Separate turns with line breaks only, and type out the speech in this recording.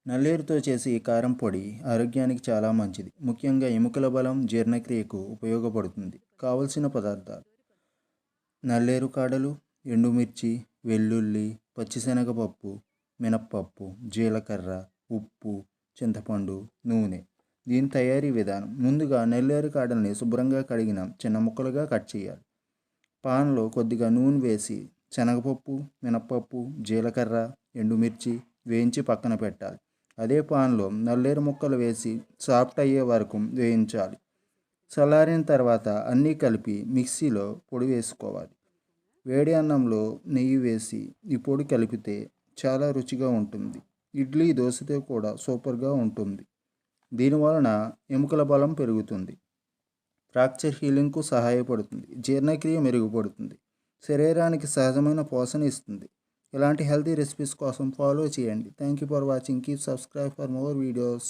నల్లేరుతో చేసే ఈ కారం పొడి ఆరోగ్యానికి చాలా మంచిది. ముఖ్యంగా ఎముకల బలం, జీర్ణక్రియకు ఉపయోగపడుతుంది. కావలసిన పదార్థాలు: నల్లేరు కాడలు, ఎండుమిర్చి, వెల్లుల్లి, పచ్చిశనగపప్పు, మినప్పప్పు, జీలకర్ర, ఉప్పు, చింతపండు, నూనె. దీని తయారీ విధానం: ముందుగా నల్లేరు కాడల్ని శుభ్రంగా కడిగిన చిన్న ముక్కలుగా కట్ చేయాలి. పాన్లో కొద్దిగా నూనె వేసి శనగపప్పు, మినప్పప్పు, జీలకర్ర, ఎండుమిర్చి వేయించి పక్కన పెట్టాలి. అదే పాన్లో నల్లేరు ముక్కలు వేసి సాఫ్ట్ అయ్యే వరకు వేయించాలి. చల్లారిన తర్వాత అన్నీ కలిపి మిక్సీలో పొడి వేసుకోవాలి. వేడి అన్నంలో నెయ్యి వేసి ఈ పొడి కలిపితే చాలా రుచిగా ఉంటుంది. ఇడ్లీ, దోశతో కూడా సూపర్గా ఉంటుంది. దీనివలన ఎముకల బలం పెరుగుతుంది, ఫ్రాక్చర్ హీలింగ్కు సహాయపడుతుంది, జీర్ణక్రియ మెరుగుపడుతుంది, శరీరానికి సహజమైన పోషణ ఇస్తుంది. ఇలాంటి హెల్తీ రెసిపీస్ కోసం ఫాలో చేయండి. Thank you for watching. Keep subscribe for more videos.